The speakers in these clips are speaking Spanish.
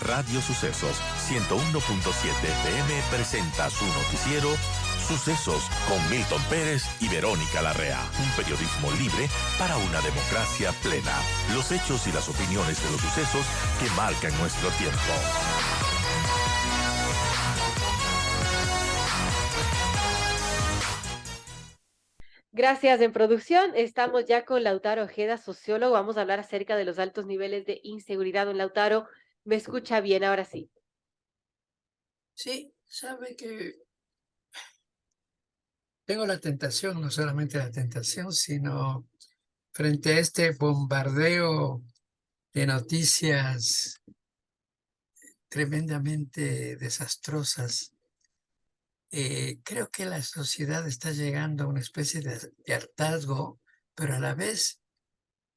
Radio Sucesos 101.7 FM presenta su noticiero Sucesos con Milton Pérez y Verónica Larrea. Un periodismo libre para una democracia plena. Los hechos y las opiniones de los sucesos que marcan nuestro tiempo. Gracias. En producción estamos ya con Lautaro Ojeda, sociólogo. Vamos a hablar acerca de los altos niveles de inseguridad. Don Lautaro, ¿me escucha bien ahora sí? Sí, sabe que tengo la tentación, no solamente la tentación, sino frente a este bombardeo de noticias tremendamente desastrosas, creo que la sociedad está llegando a una especie de hartazgo, pero a la vez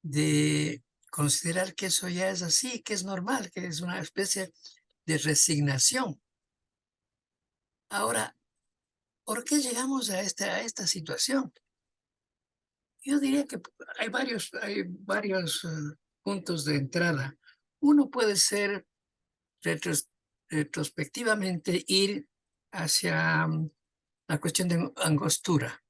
de considerar que eso ya es así, que es normal, que es una especie de resignación. Ahora, ¿por qué llegamos a esta situación? Yo diría que hay varios puntos de entrada. Uno puede ser retrospectivamente ir hacia la cuestión de Angostura,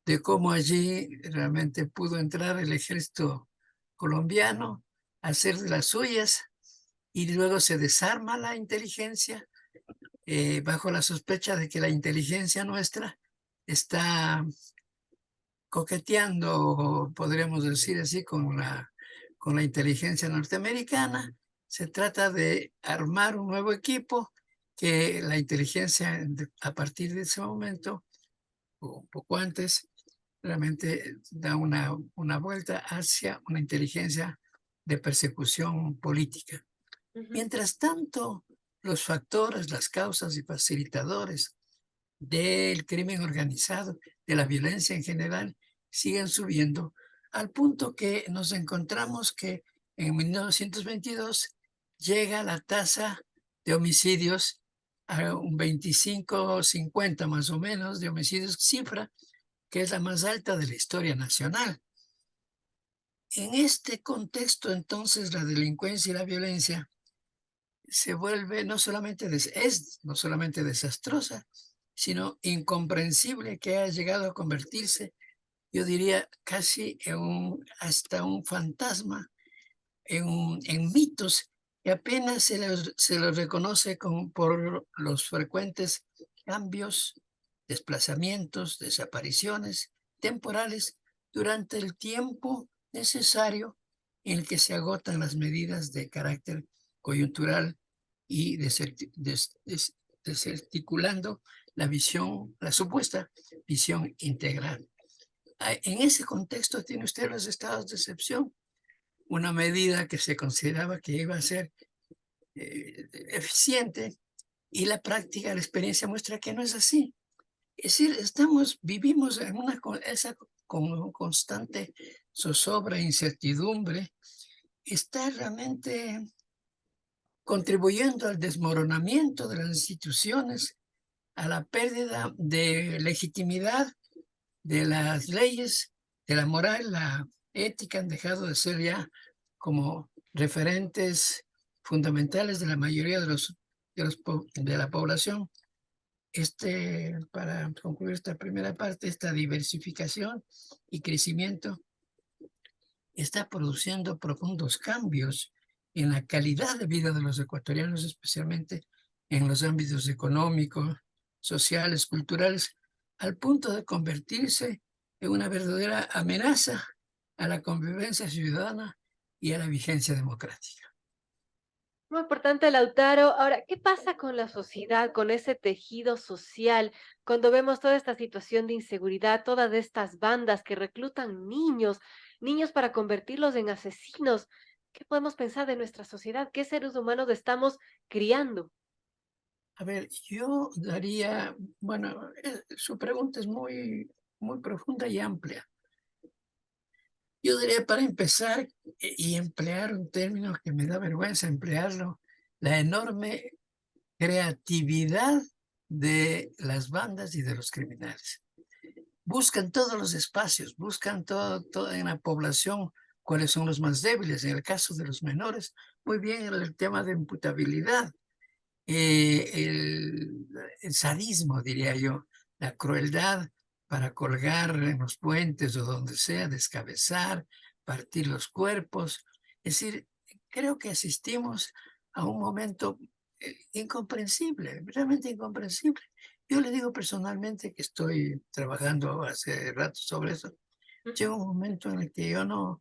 de cómo allí realmente pudo entrar el ejército colombiano, hacer de las suyas, y luego se desarma la inteligencia bajo la sospecha de que la inteligencia nuestra está coqueteando, podríamos decir así, con la inteligencia norteamericana. Se trata de armar un nuevo equipo que la inteligencia, a partir de ese momento, o un poco antes, realmente da una vuelta hacia una inteligencia de persecución política. Mientras tanto, los factores, las causas y facilitadores del crimen organizado, de la violencia en general, siguen subiendo, al punto que nos encontramos que en 1922 llega la tasa de homicidios a un 25 o 50 más o menos de homicidios, cifra que es la más alta de la historia nacional. En este contexto, entonces, la delincuencia y la violencia se vuelve no solamente desastrosa, sino incomprensible, que ha llegado a convertirse, yo diría, casi hasta un fantasma, en mitos que apenas se los reconoce por los frecuentes cambios, desplazamientos, desapariciones temporales durante el tiempo necesario en el que se agotan las medidas de carácter coyuntural y desarticulando la supuesta visión integral. En ese contexto tiene usted los estados de excepción, una medida que se consideraba que iba a ser eficiente, y la práctica, la experiencia muestra que no es así. Es decir, vivimos en esa constante zozobra, incertidumbre, está realmente contribuyendo al desmoronamiento de las instituciones, a la pérdida de legitimidad de las leyes, de la moral, la ética. Han dejado de ser ya como referentes fundamentales de la mayoría de la población. Para concluir esta primera parte, esta diversificación y crecimiento está produciendo profundos cambios en la calidad de vida de los ecuatorianos, especialmente en los ámbitos económicos, sociales, culturales, al punto de convertirse en una verdadera amenaza a la convivencia ciudadana y a la vigencia democrática. Muy importante, Lautaro. Ahora, ¿qué pasa con la sociedad, con ese tejido social, cuando vemos toda esta situación de inseguridad, todas estas bandas que reclutan niños, niños para convertirlos en asesinos? ¿Qué podemos pensar de nuestra sociedad? ¿Qué seres humanos estamos criando? A ver, yo daría, bueno, su pregunta es muy profunda y amplia. Yo diría, para empezar, y emplear un término que me da vergüenza emplearlo, la enorme creatividad de las bandas y de los criminales. Buscan todos los espacios, buscan todo en la población cuáles son los más débiles. En el caso de los menores, muy bien el tema de imputabilidad, el sadismo, diría yo, la crueldad para colgar en los puentes o donde sea, descabezar, partir los cuerpos. Es decir, creo que asistimos a un momento incomprensible, realmente incomprensible. Yo le digo personalmente que estoy trabajando hace rato sobre eso. Llega un momento en el que yo no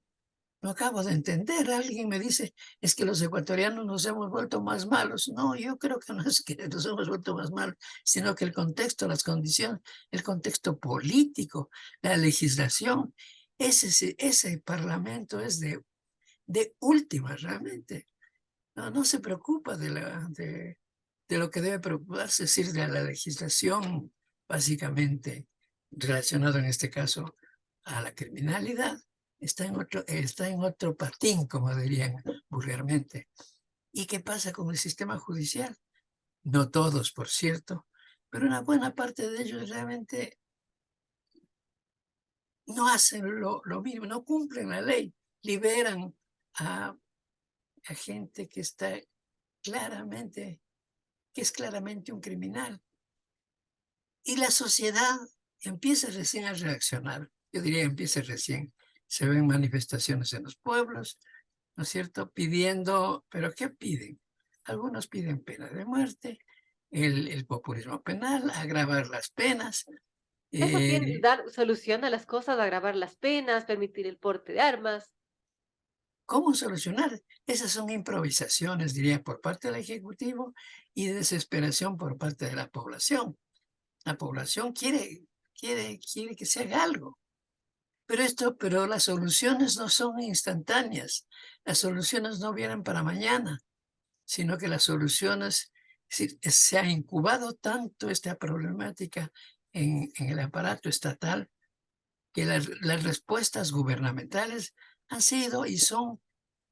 acabo de entender. Alguien me dice, es que los ecuatorianos nos hemos vuelto más malos. No, yo creo que no es que nos hemos vuelto más malos, sino que el contexto, las condiciones, el contexto político, la legislación, ese parlamento es de última realmente. No se preocupa de lo que debe preocuparse, es decir, de la legislación, básicamente relacionado en este caso a la criminalidad. Está en otro patín, como dirían vulgarmente. ¿Y qué pasa con el sistema judicial? No todos, por cierto, pero una buena parte de ellos realmente no hacen lo mismo, no cumplen la ley, liberan a gente que está claramente, que es claramente un criminal. Y la sociedad empieza recién a reaccionar. Yo diría empieza recién. Se ven manifestaciones en los pueblos, ¿no es cierto? Pidiendo, ¿pero qué piden? Algunos piden pena de muerte, el populismo penal, agravar las penas. Eso tiene Eh, dar solución a las cosas, agravar las penas, permitir el porte de armas. ¿Cómo solucionar? Esas son improvisaciones, diría, por parte del Ejecutivo y desesperación por parte de la población. La población quiere que se haga algo. Pero las soluciones no son instantáneas. Las soluciones no vienen para mañana, sino que las soluciones, se ha incubado tanto esta problemática en el aparato estatal que las respuestas gubernamentales han sido y son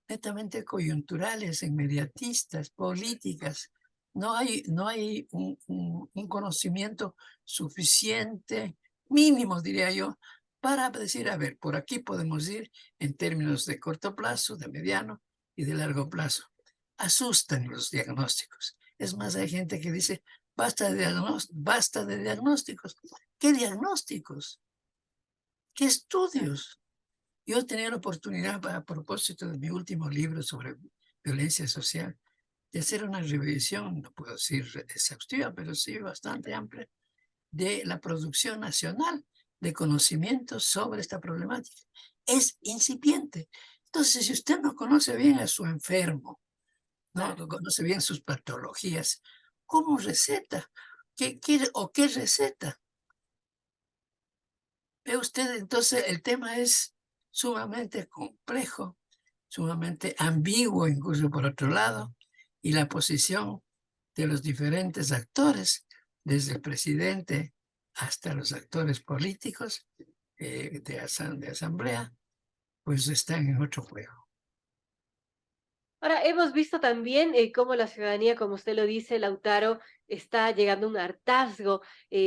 netamente coyunturales, inmediatistas, políticas. No hay un conocimiento suficiente, mínimo, diría yo, para decir, a ver, por aquí podemos ir en términos de corto plazo, de mediano y de largo plazo. Asustan los diagnósticos. Es más, hay gente que dice, basta de diagnósticos. ¿Qué diagnósticos? ¿Qué estudios? Yo tenía la oportunidad, a propósito de mi último libro sobre violencia social, de hacer una revisión, no puedo decir exhaustiva, pero sí bastante amplia, de la producción nacional de conocimientos sobre esta problemática. Es incipiente. Entonces, si usted no conoce bien a su enfermo, no conoce bien sus patologías, ¿cómo receta? ¿Qué receta? Ve usted, entonces el tema es sumamente complejo, sumamente ambiguo incluso por otro lado, y la posición de los diferentes actores, desde el presidente hasta los actores políticos de asamblea, pues están en otro juego. Ahora, hemos visto también cómo la ciudadanía, como usted lo dice, Lautaro, está llegando a un hartazgo.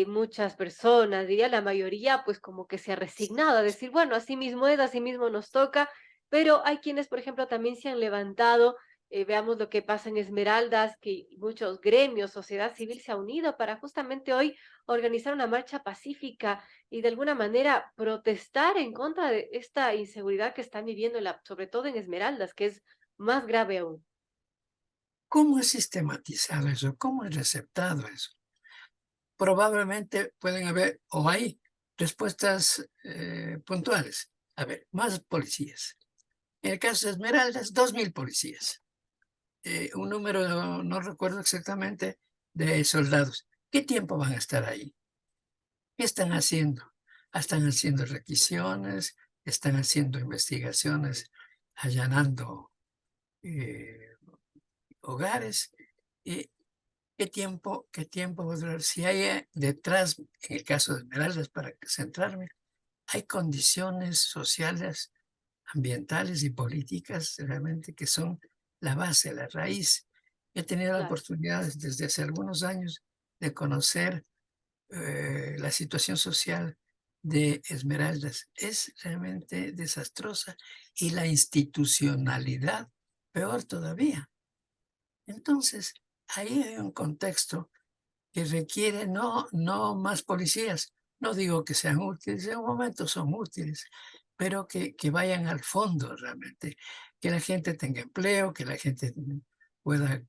Muchas personas, diría la mayoría, pues como que se ha resignado a decir, bueno, así mismo es, así mismo nos toca, pero hay quienes, por ejemplo, también se han levantado. Veamos lo que pasa en Esmeraldas, que muchos gremios, sociedad civil se ha unido para justamente hoy organizar una marcha pacífica y de alguna manera protestar en contra de esta inseguridad que están viviendo, sobre todo en Esmeraldas, que es más grave aún. ¿Cómo es sistematizado eso? ¿Cómo es receptado eso? Probablemente pueden haber, o hay respuestas puntuales. A ver, más policías. En el caso de Esmeraldas, 2.000 policías. Un número, no recuerdo exactamente, de soldados. ¿Qué tiempo van a estar ahí? ¿Qué están haciendo? Están haciendo requisiciones, están haciendo investigaciones, allanando eh, hogares. Eh, ¿Qué tiempo va a durar? Si hay detrás, en el caso de Esmeraldas, para centrarme, hay condiciones sociales, ambientales y políticas realmente que son la base, la raíz. He tenido la Claro. oportunidad desde hace algunos años de conocer la situación social de Esmeraldas es realmente desastrosa y la institucionalidad peor todavía. Entonces, ahí hay un contexto que requiere no más policías. No digo que sean útiles, en un momento son útiles, pero que vayan al fondo realmente, que la gente tenga empleo, que la gente pueda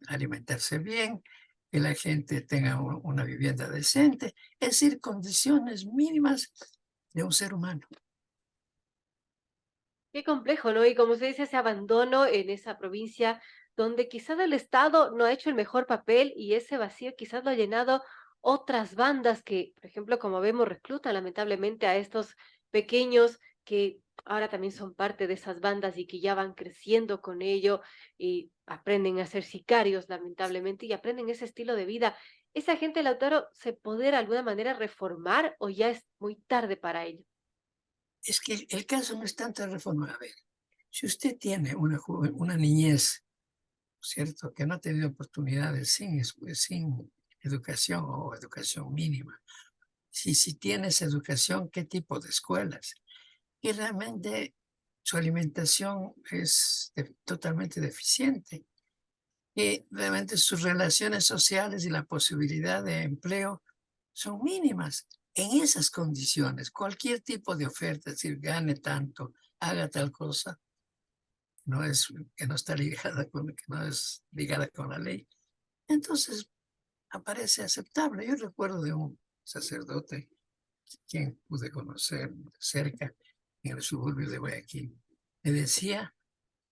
alimentarse bien, que la gente tenga una vivienda decente, es decir, condiciones mínimas de un ser humano. Qué complejo, ¿no? Y como se dice, ese abandono en esa provincia donde quizás el Estado no ha hecho el mejor papel y ese vacío quizás lo ha llenado otras bandas que, por ejemplo, como vemos, reclutan lamentablemente a estos pequeños que ahora también son parte de esas bandas y que ya van creciendo con ello y aprenden a ser sicarios, lamentablemente, y aprenden ese estilo de vida. ¿Esa gente, Lautaro, se puede de alguna manera reformar o ya es muy tarde para ello? Es que el caso no es tanto reforma. A ver, si usted tiene una niñez, ¿cierto?, que no ha tenido oportunidades sin educación o educación mínima, si tienes educación, ¿qué tipo de escuelas? Y realmente su alimentación es totalmente deficiente, y realmente sus relaciones sociales y la posibilidad de empleo son mínimas. En esas condiciones, cualquier tipo de oferta, es decir, gane tanto, haga tal cosa, no es que no está ligada que no es ligada con la ley. Entonces aparece aceptable. Yo recuerdo de un sacerdote quien pude conocer cerca en el suburbio de Guayaquil. Me decía,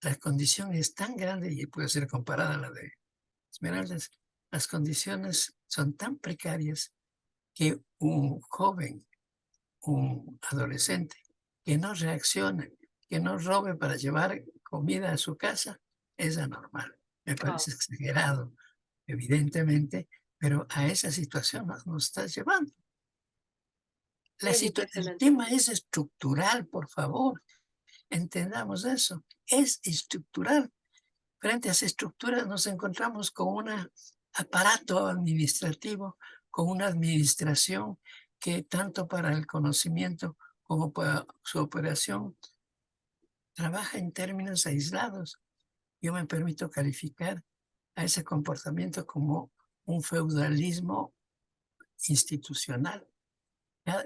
la condición es tan grande y puede ser comparada a la de Esmeraldas. Las condiciones son tan precarias que un joven, un adolescente, que no reaccione, que no robe para llevar comida a su casa, es anormal. Me Wow, parece exagerado, evidentemente, pero a esa situación nos está llevando. es El impresionante. tema es estructural, por favor, entendamos eso, es estructural. Frente a esa estructura nos encontramos con un aparato administrativo, con una administración que tanto para el conocimiento como para su operación trabaja en términos aislados. Yo me permito calificar a ese comportamiento como un feudalismo institucional.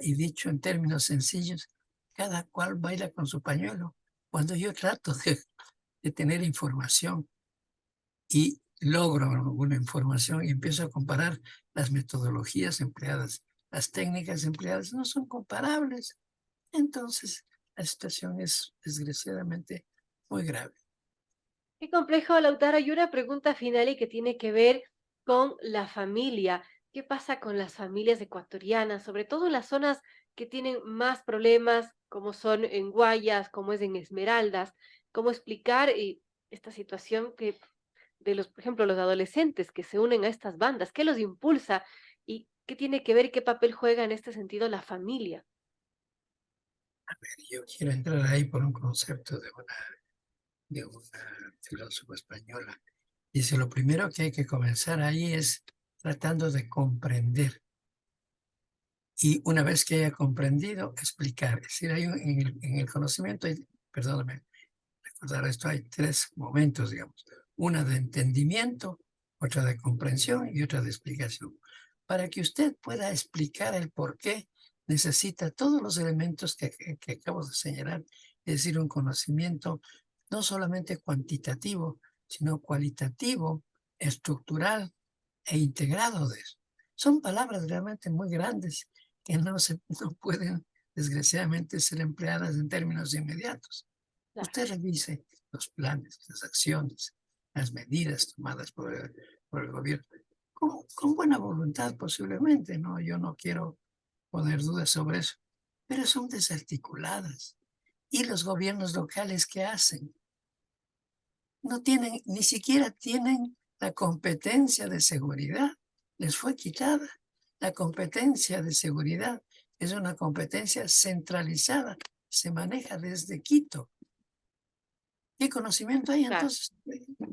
Y dicho en términos sencillos, cada cual baila con su pañuelo. Cuando yo trato de tener información y logro alguna información y empiezo a comparar las metodologías empleadas, las técnicas empleadas no son comparables. Entonces, la situación es desgraciadamente muy grave. Qué complejo, Lautaro. Y una pregunta final y que tiene que ver con la familia. ¿Qué pasa con las familias ecuatorianas, sobre todo en las zonas que tienen más problemas, como son en Guayas, como es en Esmeraldas? ¿Cómo explicar esta situación que de los, por ejemplo, los adolescentes que se unen a estas bandas? ¿Qué los impulsa? ¿Y qué tiene que ver y qué papel juega en este sentido la familia? Yo quiero entrar ahí por un concepto de una filósofa española. Dice, lo primero que hay que comenzar ahí es tratando de comprender. Y una vez que haya comprendido, explicar. Es decir, en el conocimiento, perdóname, recordar esto, hay tres momentos, digamos. Una de entendimiento, otra de comprensión y otra de explicación. Para que usted pueda explicar el por qué, necesita todos los elementos que acabo de señalar, es decir, un conocimiento no solamente cuantitativo, sino cualitativo, estructural e integrado de eso. Son palabras realmente muy grandes que no pueden, desgraciadamente, ser empleadas en términos inmediatos. Claro. Usted revise los planes, las acciones, las medidas tomadas por el gobierno, con buena voluntad posiblemente, ¿no? Yo no quiero poner dudas sobre eso, pero son desarticuladas. ¿Y los gobiernos locales qué hacen? No tienen, ni siquiera tienen la competencia de seguridad, les fue quitada. La competencia de seguridad es una competencia centralizada, se maneja desde Quito. ¿Qué conocimiento hay Claro. entonces?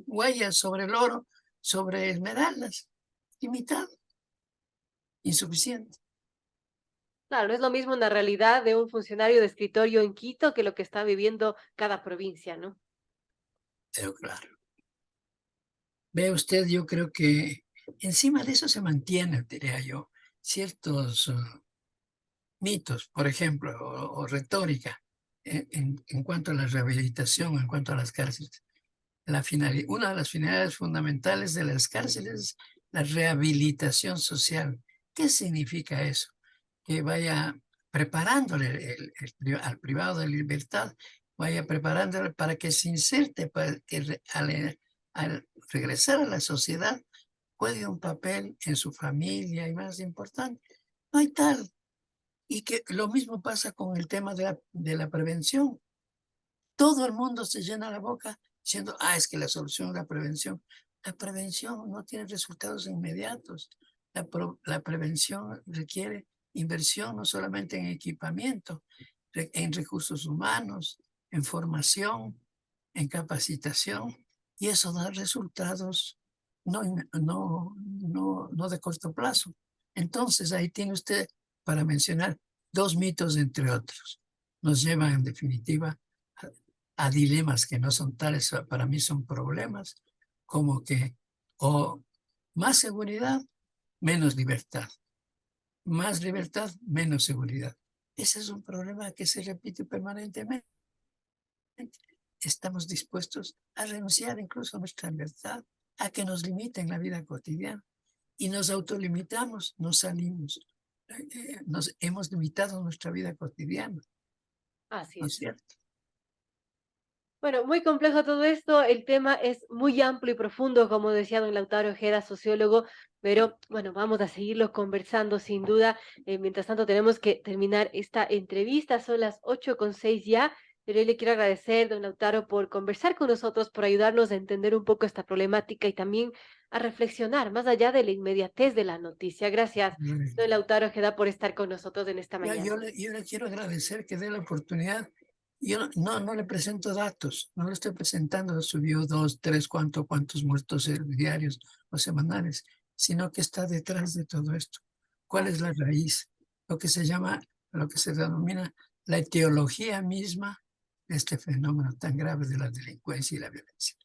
Huellas sobre el oro, sobre esmeraldas, limitado, insuficiente. Claro, no es lo mismo una realidad de un funcionario de escritorio en Quito que lo que está viviendo cada provincia, ¿no? Pero claro, ve usted, yo creo que encima de eso se mantiene, diría yo, ciertos mitos, por ejemplo, o retórica en cuanto a la rehabilitación, en cuanto a las cárceles. Una de las finalidades fundamentales de las cárceles es la rehabilitación social. ¿Qué significa eso? Que vaya preparándole al privado de libertad, vaya preparándole para que se inserte, para que al regresar a la sociedad juegue un papel en su familia y más importante. No hay tal. Y que lo mismo pasa con el tema de la prevención. Todo el mundo se llena la boca diciendo, es que la solución es la prevención. La prevención no tiene resultados inmediatos. La prevención requiere inversión no solamente en equipamiento, en recursos humanos, en formación, en capacitación, y eso da resultados no de corto plazo. Entonces ahí tiene usted para mencionar dos mitos entre otros. Nos llevan en definitiva a dilemas que no son tales, para mí son problemas, como que o más seguridad, menos libertad, más libertad, menos seguridad. Ese es un problema que se repite permanentemente. Estamos dispuestos a renunciar incluso a nuestra libertad, a que nos limiten la vida cotidiana y nos autolimitamos, nos salimos, nos hemos limitado nuestra vida cotidiana, Así ¿no es es. cierto? Bueno, muy complejo todo esto. El tema es muy amplio y profundo, como decía don Lautaro Ojeda, sociólogo, pero bueno, vamos a seguirlo conversando sin duda. Mientras tanto, tenemos que terminar esta entrevista. Son las 8:06 ya, pero yo le quiero agradecer, don Lautaro, por conversar con nosotros, por ayudarnos a entender un poco esta problemática y también a reflexionar más allá de la inmediatez de la noticia. Gracias, don Lautaro Ojeda, por estar con nosotros en esta Ya, mañana. yo le quiero agradecer que dé la oportunidad. Yo no le presento datos, no le estoy presentando, subió 2, 3, cuántos muertos diarios o semanales, sino que está detrás de todo esto. ¿Cuál es Así la es. raíz? Lo que se llama, lo que se denomina la etiología misma de este fenómeno tan grave de la delincuencia y la violencia.